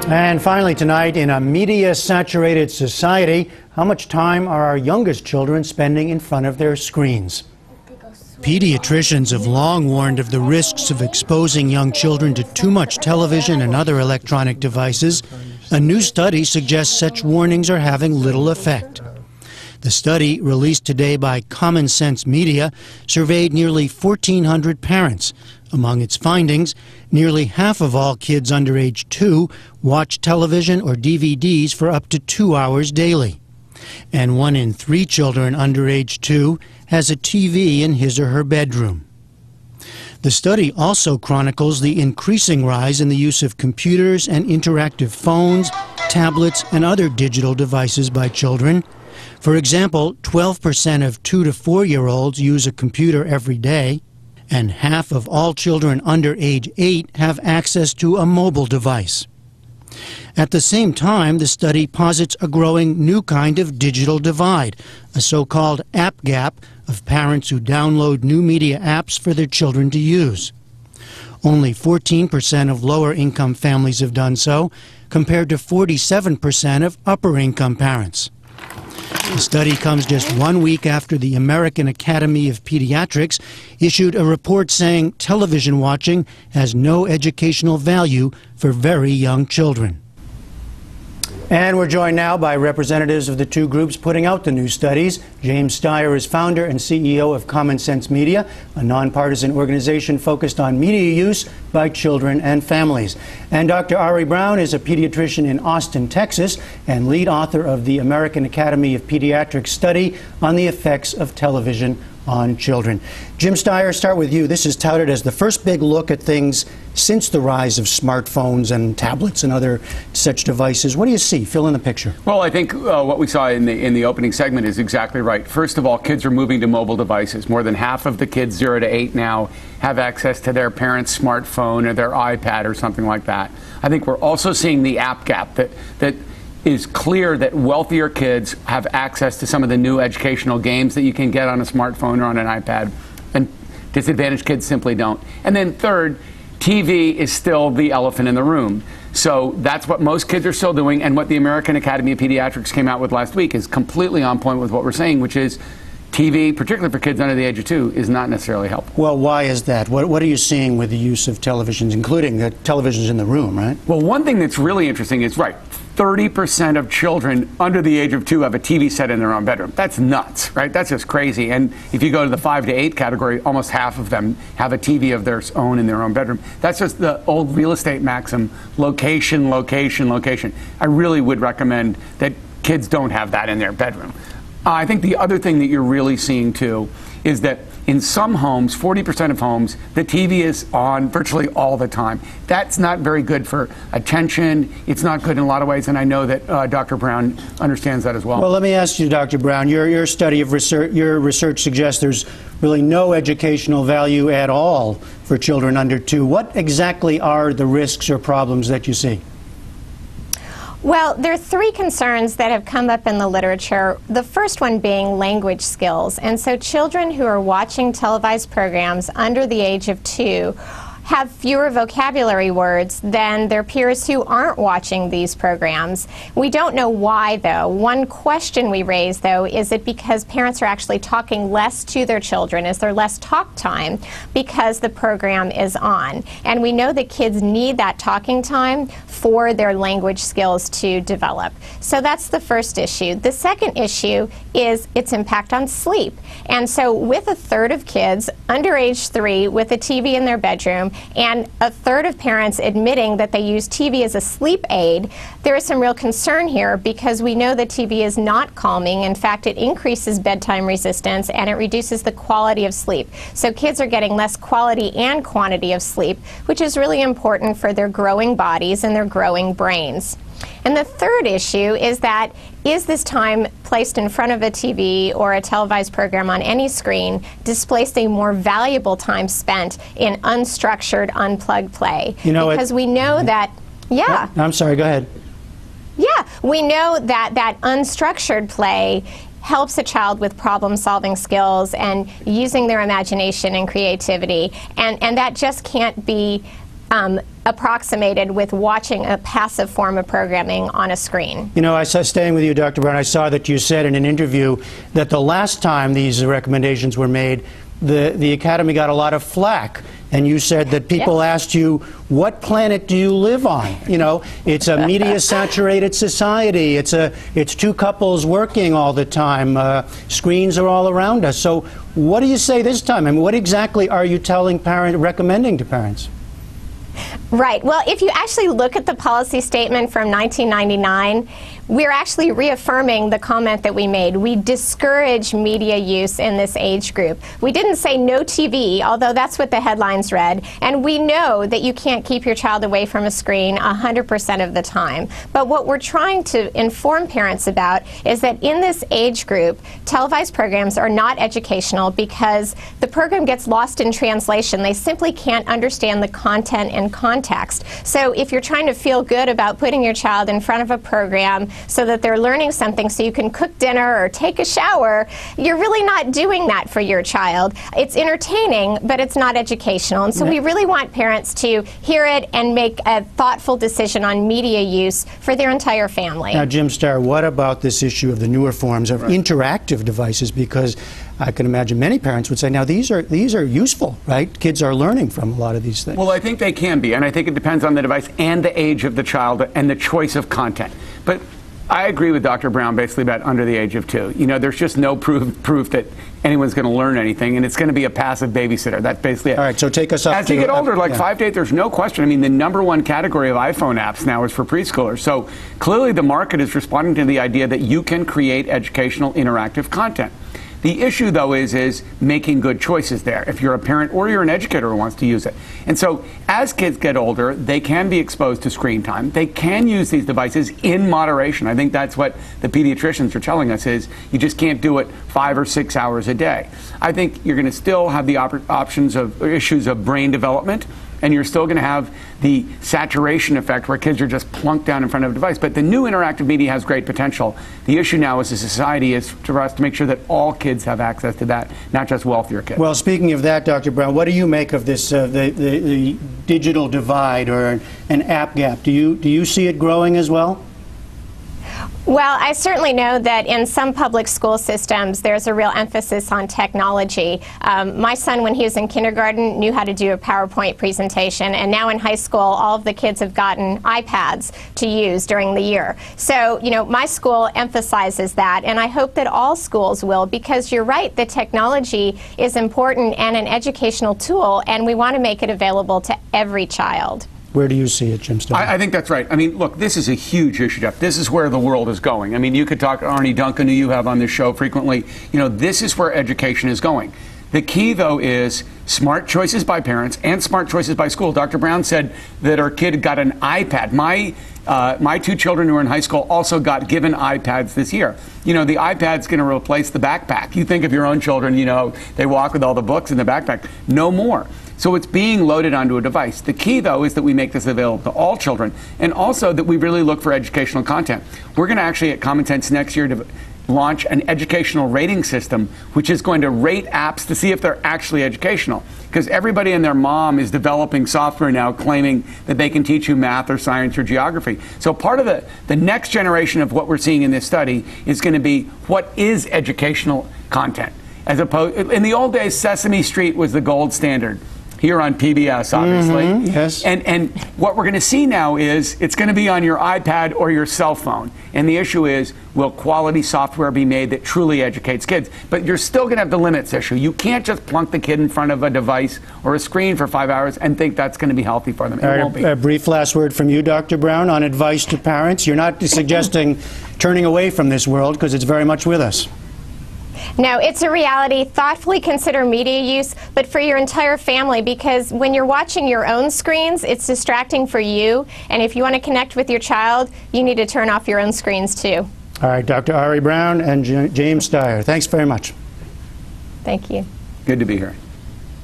And finally tonight, in a media-saturated society, how much time are our youngest children spending in front of their screens? Pediatricians have long warned of the risks of exposing young children to too much television and other electronic devices. A new study suggests such warnings are having little effect. The study, released today by Common Sense Media, surveyed nearly 1,400 parents. Among its findings, nearly half of all kids under age 2 watch television or DVDs for up to 2 hours daily. And 1 in 3 children under age 2 has a TV in his or her bedroom. The study also chronicles the increasing rise in the use of computers and interactive phones, tablets, and other digital devices by children. For example, 12% of 2 to 4-year-olds use a computer every day, and half of all children under age 8 have access to a mobile device. At the same time, the study posits a growing new kind of digital divide, a so-called app gap of parents who download new media apps for their children to use. Only 14% of lower-income families have done so, compared to 47% of upper-income parents. The study comes just 1 week after the American Academy of Pediatrics issued a report saying television watching has no educational value for very young children. And we're joined now by representatives of the two groups putting out the new studies. James Steyer is founder and CEO of Common Sense Media, a nonpartisan organization focused on media use by children and families. And Dr. Ari Brown is a pediatrician in Austin, Texas, and lead author of the American Academy of Pediatrics study on the effects of television on children. Jim Steyer, start with you. This is touted as the first big look at things since the rise of smartphones and tablets and other such devices. What do you see? Fill in the picture. Well, I think what we saw in the opening segment is exactly right. First of all, kids are moving to mobile devices. More than half of the kids 0 to 8 now have access to their parents' smartphone or their iPad or something like that. I think we're also seeing the app gap that is clear that wealthier kids have access to some of the new educational games that you can get on a smartphone or on an iPad, and disadvantaged kids simply don't. And then third, TV is still the elephant in the room. So that's what most kids are still doing, and what the American Academy of Pediatrics came out with last week is completely on point with what we're saying, which is TV, particularly for kids under the age of 2, is not necessarily helpful. Well, why is that? What are you seeing with the use of televisions, including the televisions in the room, right? Well, one thing that's really interesting is, 30% of children under the age of 2 have a TV set in their own bedroom. That's nuts, right? That's just crazy. And if you go to the 5 to 8 category, almost half of them have a TV of their own in their own bedroom. That's just the old real estate maxim: location, location, location. I really would recommend that kids don't have that in their bedroom. I think the other thing that you're really seeing, too, is that in some homes, 40% of homes, the TV is on virtually all the time. That's not very good for attention. It's not good in a lot of ways, and I know that Dr. Brown understands that as well. Well, let me ask you, Dr. Brown, your study of research, your research suggests there's really no educational value at all for children under 2. What exactly are the risks or problems that you see? Well, there are 3 concerns that have come up in the literature, the first one being language skills. And so children who are watching televised programs under the age of 2 have fewer vocabulary words than their peers who aren't watching these programs. We don't know why, though. One question we raise, though, is it because parents are actually talking less to their children? Is there less talk time because the program is on? And we know that kids need that talking time for their language skills to develop. So that's the first issue. The second issue is its impact on sleep. And so with a third of kids under age 3 with a TV in their bedroom, and a third of parents admitting that they use TV as a sleep aid, there is some real concern here because we know that TV is not calming. In fact, it increases bedtime resistance and it reduces the quality of sleep. So kids are getting less quality and quantity of sleep, which is really important for their growing bodies and their growing brains. And the third issue is that, is this time placed in front of a TV or a televised program on any screen displaced a more valuable time spent in unstructured, unplugged play? Because we know that, yeah. I'm sorry, go ahead. Yeah, we know that that unstructured play helps a child with problem-solving skills and using their imagination and creativity, and that just can't be approximated with watching a passive form of programming on a screen. You know, I saw, staying with you, Dr. Brown, I saw that you said in an interview that the last time these recommendations were made, the Academy got a lot of flack. And you said that people asked you, what planet do you live on? You know, it's a media-saturated society. It's two couples working all the time. Screens are all around us. So what do you say this time? I mean, what exactly are you recommending to parents? Right. Well, if you actually look at the policy statement from 1999, we're actually reaffirming the comment that we made. We discourage media use in this age group. We didn't say no TV, although that's what the headlines read. And we know that you can't keep your child away from a screen 100% of the time. But what we're trying to inform parents about is that in this age group, televised programs are not educational because the program gets lost in translation. They simply can't understand the content and context. So if you're trying to feel good about putting your child in front of a program so that they're learning something so you can cook dinner or take a shower, you're really not doing that for your child. It's entertaining, but it's not educational. And so we really want parents to hear it and make a thoughtful decision on media use for their entire family. Now, Jim Starr, what about this issue of the newer forms of interactive devices? Because I can imagine many parents would say, now these are useful, right? Kids are learning from a lot of these things. Well, I think they can be, and I think it depends on the device and the age of the child and the choice of content. But I agree with Dr. Brown basically about under the age of 2. You know, there's just no proof that anyone's going to learn anything, and it's going to be a passive babysitter. That's basically it. All right, so take us up as you get older, like 5 to 8, there's no question. I mean, the #1 category of iPhone apps now is for preschoolers. So clearly the market is responding to the idea that you can create educational interactive content. The issue, though, is making good choices there, if you're a parent or you're an educator who wants to use it. And so as kids get older, they can be exposed to screen time. They can use these devices in moderation. I think that's what the pediatricians are telling us, is you just can't do it 5 or 6 hours a day. I think you're going to still have the options of issues of brain development, and you're still going to have the saturation effect where kids are just plunked down in front of a device. But the new interactive media has great potential. The issue now as a society is for us to make sure that all kids have access to that, not just wealthier kids. Well, speaking of that, Dr. Brown, what do you make of this, the digital divide or an app gap? Do you see it growing as well? Well, I certainly know that in some public school systems there's a real emphasis on technology. My son, when he was in kindergarten, knew how to do a PowerPoint presentation, and now in high school all of the kids have gotten iPads to use during the year. So, you know, my school emphasizes that, and I hope that all schools will, because you're right, the technology is important and an educational tool, and we want to make it available to every child. Where do you see it, Jim Starr? I think that's right. I mean, look, this is a huge issue, Jeff. This is where the world is going. I mean, you could talk to Arnie Duncan, who you have on this show frequently. You know, this is where education is going. The key, though, is smart choices by parents and smart choices by school. Dr. Brown said that our kid got an iPad. My 2 children who are in high school also got given iPads this year. You know, the iPad's going to replace the backpack. You think of your own children, you know, they walk with all the books in the backpack. No more. So it's being loaded onto a device. The key, though, is that we make this available to all children, and also that we really look for educational content. We're going to actually, at Common Sense next year, to launch an educational rating system, which is going to rate apps to see if they're actually educational. Because everybody and their mom is developing software now claiming that they can teach you math or science or geography. So part of the next generation of what we're seeing in this study is going to be what is educational content. As opposed, in the old days, Sesame Street was the gold standard. Here on PBS, obviously. Yes. And what we're going to see now is it's going to be on your iPad or your cell phone. And the issue is, will quality software be made that truly educates kids? But you're still going to have the limits issue. You can't just plunk the kid in front of a device or a screen for 5 hours and think that's going to be healthy for them. It won't be. A brief last word from you, Dr. Brown, on advice to parents. You're not suggesting turning away from this world, because it's very much with us. No, it's a reality. Thoughtfully consider media use, but for your entire family, because when you're watching your own screens, it's distracting for you. And if you want to connect with your child, you need to turn off your own screens too. All right, Dr. Ari Brown and James Starr, thanks very much. Thank you. Good to be here.